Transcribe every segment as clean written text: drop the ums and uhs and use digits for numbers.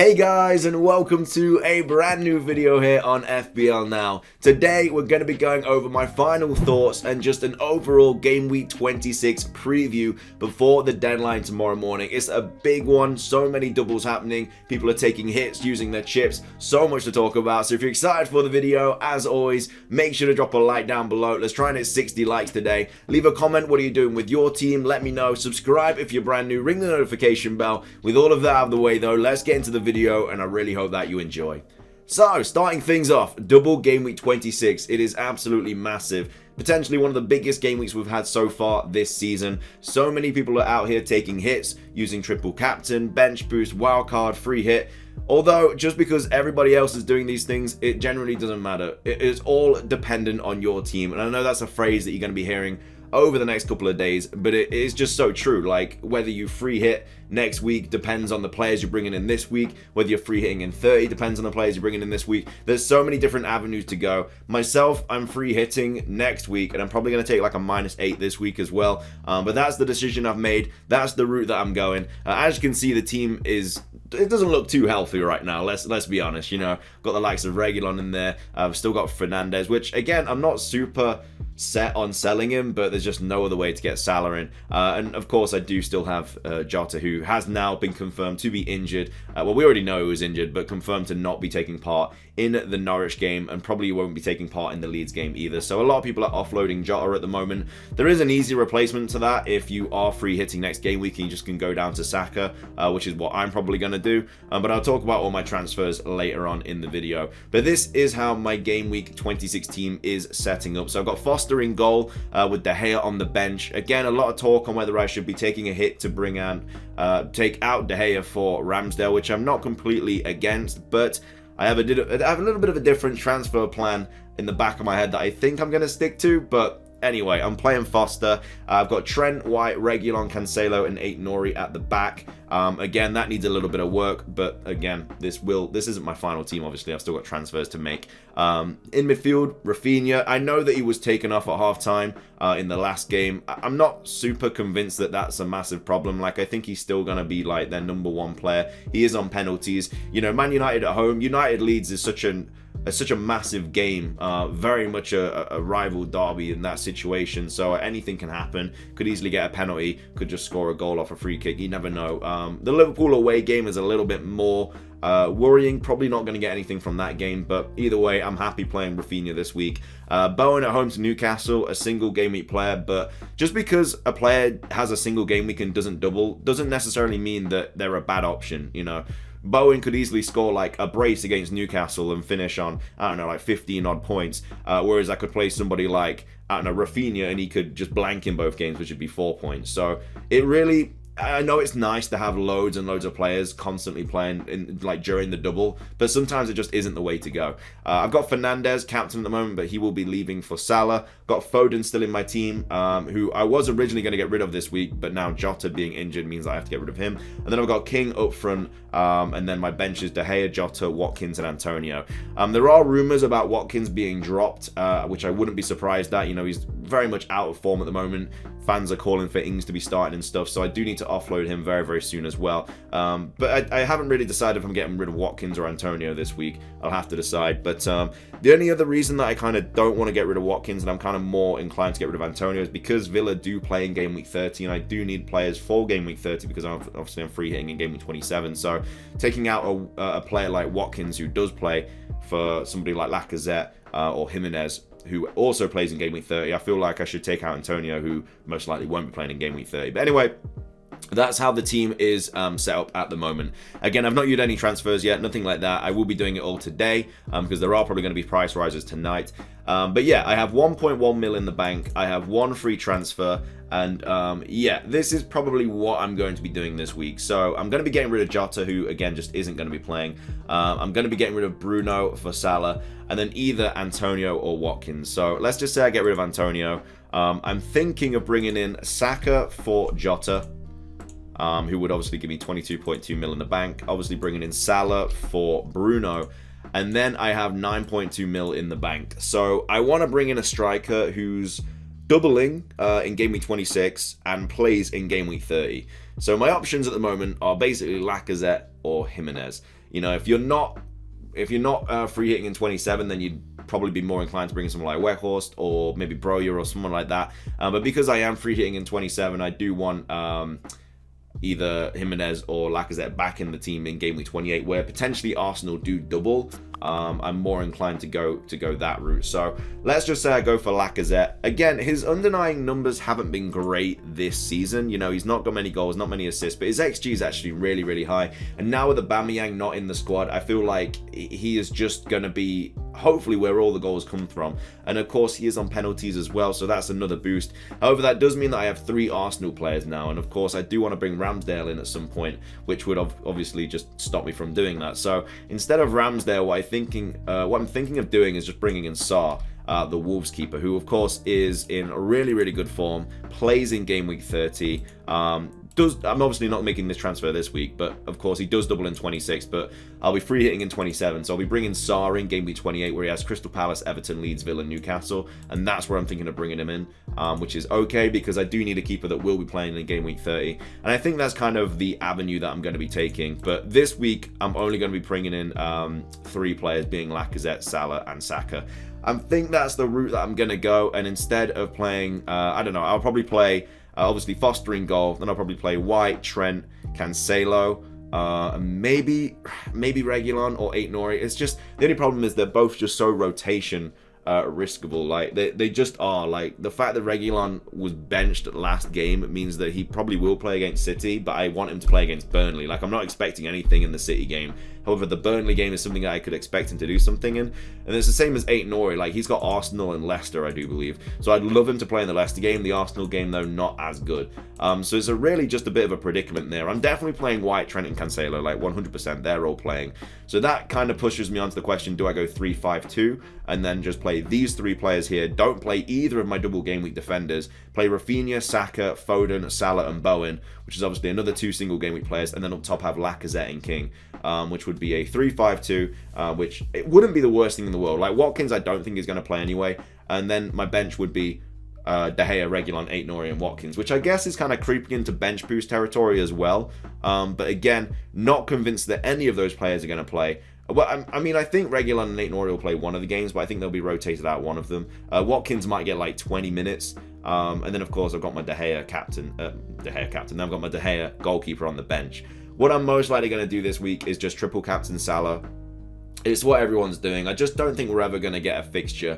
Hey guys, and welcome to a brand new video here on FPL Now. Today we're going to be going over my final thoughts and just an overall Game Week 26 preview before the deadline tomorrow morning. It's a big one, so many doubles happening, people are taking hits using their chips, so much to talk about. So if you're excited for the video, as always, make sure to drop a like down below. Let's try and hit 60 likes today. Leave a comment, what are you doing with your team? Let me know. Subscribe if you're brand new, ring the notification bell. With all of that out of the way though, let's get into the video, and I really hope that you enjoy. So, starting things off, double game week 26. It is absolutely massive. Potentially one of the biggest game weeks we've had so far this season. So many people are out here taking hits, using triple captain, bench boost, wildcard, free hit. Although, just because everybody else is doing these things, it generally doesn't matter. It is all dependent on your team. And I know that's a phrase that you're going to be hearing over the next couple of days, but it is just so true. Like, whether you free hit next week depends on the players you're bringing in this week. Whether you're free hitting in 30 depends on the players you're bringing in this week. There's so many different avenues to go. Myself, I'm free hitting next week, and I'm probably going to take like a -8 this week as well. But that's the decision I've made. That's the route that I'm going. As you can see, the team it doesn't look too healthy right now. Let's be honest. You know, got the likes of Reguilon in there. I've still got Fernandez, which again, I'm not super set on selling him, but there's just no other way to get Salah in. And of course, I do still have Jota, who has now been confirmed to be injured. Well, we already know he was injured, but confirmed to not be taking part in the Norwich game, and probably won't be taking part in the Leeds game either. So a lot of people are offloading Jota at the moment. There is an easy replacement to that if you are free hitting next game week, and you just can go down to Saka, which is what I'm probably going to do. But I'll talk about all my transfers later on in the video. But this is how my game week 26 team is setting up. So I've got Foster in goal with De Gea on the bench. Again, a lot of talk on whether I should be taking a hit to bring out take out De Gea for Ramsdale, which I'm not completely against, but I have a little bit of a different transfer plan in the back of my head that I think I'm going to stick to. But anyway, I'm playing Foster. I've got Trent, White, Reguilon, Cancelo, and Nori at the back. Again, that needs a little bit of work, but again, this isn't my final team, obviously. I've still got transfers to make. In midfield, Rafinha. I know that he was taken off at halftime in the last game. I'm not super convinced that that's a massive problem. Like, I think he's still going to be like their #1 player. He is on penalties. You know, Man United at home. United Leeds is such a massive game, very much a rival derby in that situation, so anything can happen. Could easily get a penalty, could just score a goal off a free kick, you never know. The Liverpool away game is a little bit more worrying, probably not going to get anything from that game, but either way, I'm happy playing Rafinha this week. Bowen at home to Newcastle, a single game week player, but just because a player has a single game week and doesn't double, doesn't necessarily mean that they're a bad option, you know. Bowen could easily score like a brace against Newcastle and finish on, I don't know, like 15 odd points. Whereas I could play somebody like, I don't know, Rafinha, and he could just blank in both games, which would be 4 points. So it really, I know it's nice to have loads and loads of players constantly playing in, like, during the double, but sometimes it just isn't the way to go. I've got Fernandez captain at the moment, but he will be leaving for Salah. Got Foden still in my team, who I was originally going to get rid of this week, but now Jota being injured means I have to get rid of him. And then I've got King up front, and then my bench is De Gea, Jota, Watkins, and Antonio. There are rumours about Watkins being dropped, which I wouldn't be surprised at. You know, he's very much out of form at the moment. Fans are calling for Ings to be starting and stuff, so I do need to offload him very, very soon as well. But I haven't really decided if I'm getting rid of Watkins or Antonio this week. I'll have to decide. But the only other reason that I kind of don't want to get rid of Watkins, and I'm kind of more inclined to get rid of Antonio, is because Villa do play in game week 30, and I do need players for game week 30 because I'm free hitting in game week 27. So taking out a player like Watkins, who does play, for somebody like Lacazette or Jimenez, who also plays in game week 30, I feel like I should take out Antonio, who most likely won't be playing in game week 30. But anyway, that's how the team is set up at the moment. Again, I've not used any transfers yet, nothing like that. I will be doing it all today because there are probably going to be price rises tonight. But yeah, I have 1.1 mil in the bank. I have 1 free transfer. And yeah, this is probably what I'm going to be doing this week. So I'm going to be getting rid of Jota, who again just isn't going to be playing. I'm going to be getting rid of Bruno for Salah, and then either Antonio or Watkins. So let's just say I get rid of Antonio. I'm thinking of bringing in Saka for Jota, who would obviously give me 22.2 mil in the bank. Obviously bringing in Salah for Bruno. And then I have 9.2 mil in the bank. So I want to bring in a striker who's doubling in game week 26 and plays in game week 30. So my options at the moment are basically Lacazette or Jimenez. You know, if you're not free hitting in 27, then you'd probably be more inclined to bring in someone like Weghorst or maybe Broyer or someone like that. But because I am free hitting in 27, I do want either Jimenez or Lacazette back in the team in game week 28, where potentially Arsenal do double. I'm more inclined to go that route. So let's just say I go for Lacazette. Again, his underlying numbers haven't been great this season. You know, he's not got many goals, not many assists, but his XG is actually really, really high. And now with Aubameyang not in the squad, I feel like he is just going to be hopefully where all the goals come from. And of course, he is on penalties as well, so that's another boost. However, that does mean that I have 3 Arsenal players now, and of course, I do want to bring Ramsdale in at some point, which would obviously just stop me from doing that. So instead of Ramsdale, what I'm thinking of doing is just bringing in Sarr, the Wolves keeper, who of course is in really, really good form, plays in game week 30. I'm obviously not making this transfer this week, but of course he does double in 26, but I'll be free hitting in 27, so I'll be bringing Sarr in game week 28, where he has Crystal Palace, Everton, Leeds, Villa, Newcastle, and that's where I'm thinking of bringing him in, which is okay, because I do need a keeper that will be playing in game week 30, and I think that's kind of the avenue that I'm going to be taking. But this week, I'm only going to be bringing in 3 players, being Lacazette, Salah, and Saka. I think that's the route that I'm going to go, and instead of playing, I don't know, I'll probably play obviously Foster in goal, then I'll probably play White, Trent, Cancelo, maybe Reguilon or Aït-Nouri. It's just, the only problem is they're both just so rotation riskable. Like they just are. Like the fact that Reguilon was benched last game means that he probably will play against City, but I want him to play against Burnley. Like I'm not expecting anything in the City game. However, the Burnley game is something that I could expect him to do something in. And it's the same as Aït-Nouri. Like he's got Arsenal and Leicester, I do believe. So I'd love him to play in the Leicester game. The Arsenal game, though, not as good. So it's really just a bit of a predicament there. I'm definitely playing White, Trent, and Cancelo, like 100%. They're all playing. So that kind of pushes me onto the question, do I go 3-5-2 and then just play these 3 players here? Don't play either of my double game week defenders. Play Rafinha, Saka, Foden, Salah, and Bowen, which is obviously another 2 single game week players. And then up top have Lacazette and King, which would be a 3-5-2, which it wouldn't be the worst thing in the world. Like Watkins, I don't think is going to play anyway. And then my bench would be De Gea, Reguilon, Aït-Nouri, and Watkins, which I guess is kind of creeping into bench boost territory as well. But again, not convinced that any of those players are going to play. Well, I mean, I think Reguilon and Aït-Nouri will play one of the games, but I think they'll be rotated out one of them. Watkins might get like 20 minutes. And then, of course, I've got my De Gea captain. Then I've got my De Gea goalkeeper on the bench. What I'm most likely going to do this week is just triple captain Salah. It's what everyone's doing. I just don't think we're ever going to get a fixture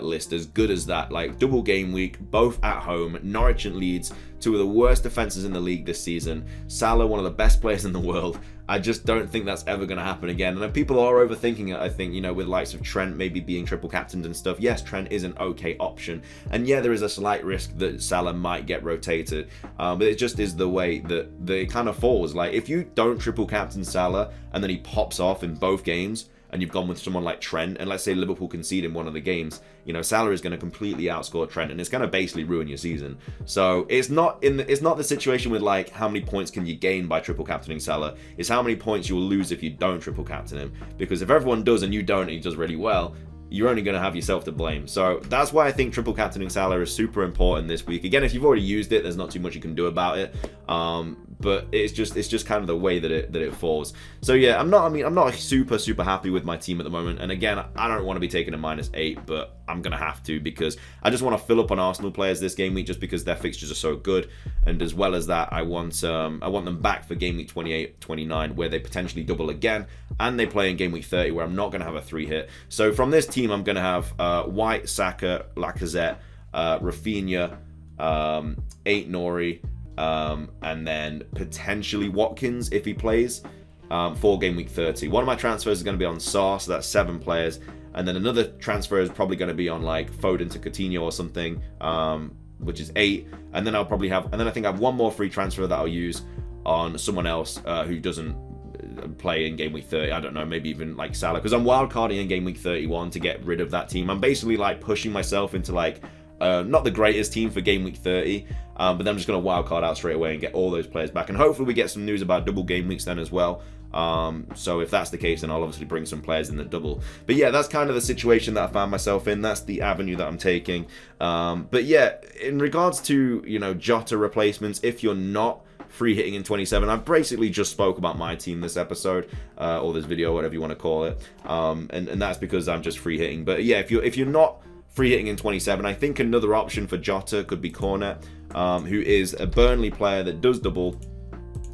list as good as that. Like double game week, both at home, Norwich and Leeds, 2 of the worst defenses in the league this season. Salah, one of the best players in the world. I just don't think that's ever going to happen again. And people are overthinking it, I think, you know, with likes of Trent maybe being triple captained and stuff. Yes, Trent is an okay option. And yeah, there is a slight risk that Salah might get rotated. But it just is the way that it kind of falls. Like, if you don't triple captain Salah and then he pops off in both games, and you've gone with someone like Trent, and let's say Liverpool concede in one of the games, you know, Salah is going to completely outscore Trent, and it's going to basically ruin your season. So it's not the situation with like how many points can you gain by triple captaining Salah. It's how many points you will lose if you don't triple captain him. Because if everyone does and you don't, and he does really well, you're only going to have yourself to blame. So that's why I think triple captaining Salah is super important this week. Again, if you've already used it, there's not too much you can do about it. But it's just kind of the way that it falls. So yeah, I'm not super happy with my team at the moment. And again, I don't want to be taking a -8, but I'm gonna have to, because I just want to fill up on Arsenal players this game week, just because their fixtures are so good. And as well as that, I want them back for game week 28, 29, where they potentially double again, and they play in game week 30, where I'm not gonna have a 3-hit. So from this team, I'm gonna have White, Saka, Lacazette, Rafinha, Aït-Nouri, and then potentially Watkins if he plays for game week 30. One of my transfers is going to be on Sarr, so that's 7 players, and then another transfer is probably going to be on like Foden to Coutinho or something, which is 8, and then I think I have one more free transfer that I'll use on someone else who doesn't play in game week 30. I don't know, maybe even like Salah, because I'm wildcarding in game week 31 to get rid of that team. I'm basically like pushing myself into like not the greatest team for game week 30, but then I'm just going to wildcard out straight away and get all those players back. And hopefully we get some news about double game weeks then as well. So if that's the case, then I'll obviously bring some players in the double. But yeah, that's kind of the situation that I found myself in. That's the avenue that I'm taking. But yeah, in regards to, you know, Jota replacements, if you're not free hitting in 27. I've basically just spoke about my team this episode, or this video, whatever you want to call it, and that's because I'm just free hitting. But yeah, if you're not free hitting in 27, I think another option for Jota could be Cornet, who is a Burnley player that does double.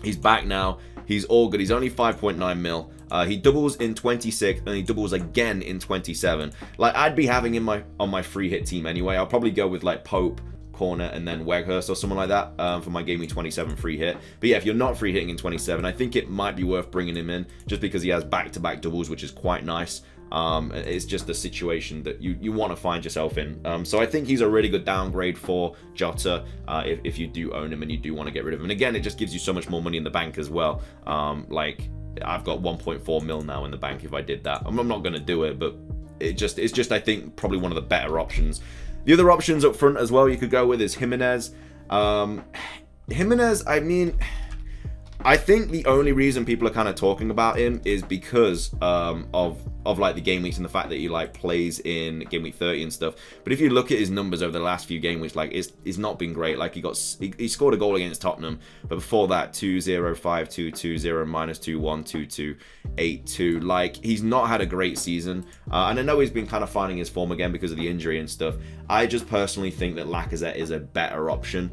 He's back now. He's all good. He's only 5.9 mil. He doubles in 26 and he doubles again in 27. Like, I'd be having him on my free hit team anyway. I'll probably go with like Pope, Cornet, and then Weghorst or someone like that for my Game Week 27 free hit. But yeah, if you're not free hitting in 27, I think it might be worth bringing him in just because he has back-to-back doubles, which is quite nice. It's just a situation that you want to find yourself in. So I think he's a really good downgrade for Jota if you do own him and you do want to get rid of him. And again, it just gives you so much more money in the bank as well. Like, I've got 1.4 mil now in the bank if I did that. I'm not going to do it, but it's just I think probably one of the better options. The other options up front as well you could go with is Jimenez. Jimenez, I mean, I think the only reason people are kind of talking about him is because of like the game weeks and the fact that he like plays in game week 30 and stuff. But if you look at his numbers over the last few game weeks, like it's not been great. Like he scored a goal against Tottenham, but before that 2-0, 5-2, 2-0, -2, 1-2, 2, 8-2. Like, he's not had a great season, and I know he's been kind of finding his form again because of the injury and stuff. I just personally think that Lacazette is a better option,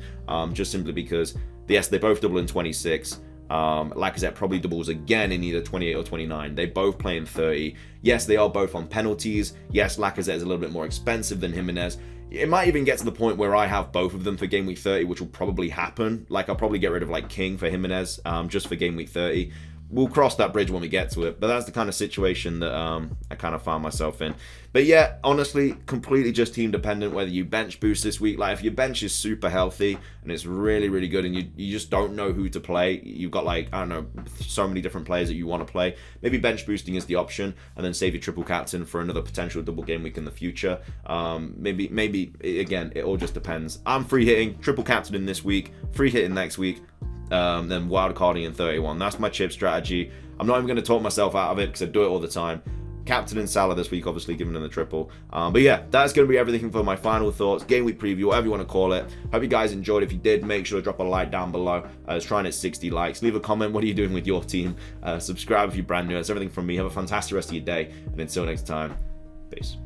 just simply because yes, they both double in 26. Lacazette probably doubles again in either 28 or 29. They both play in 30. Yes, they are both on penalties. Yes, Lacazette is a little bit more expensive than Jimenez. It might even get to the point where I have both of them for game week 30, which will probably happen. Like, I'll probably get rid of like King for Jimenez, just for game week 30. We'll cross that bridge when we get to it, but that's the kind of situation that I kind of found myself in. But yeah, honestly, completely just team dependent, whether you bench boost this week. Like, if your bench is super healthy and it's really, really good and you just don't know who to play, you've got like, I don't know, so many different players that you want to play, maybe bench boosting is the option, and then save your triple captain for another potential double game week in the future. Maybe again, it all just depends. I'm free hitting, triple captain in this week, free hitting next week, then wildcarding in 31. That's my chip strategy. I'm not even going to talk myself out of it because I do it all the time. Captain and Salah this week, obviously giving him the triple. But yeah, that's going to be everything for my final thoughts, game week preview, whatever you want to call it. Hope you guys enjoyed. If you did, make sure to drop a like down below. It's trying at 60 likes. Leave a comment. What are you doing with your team? Subscribe if you're brand new. That's everything from me. Have a fantastic rest of your day. And until next time, peace.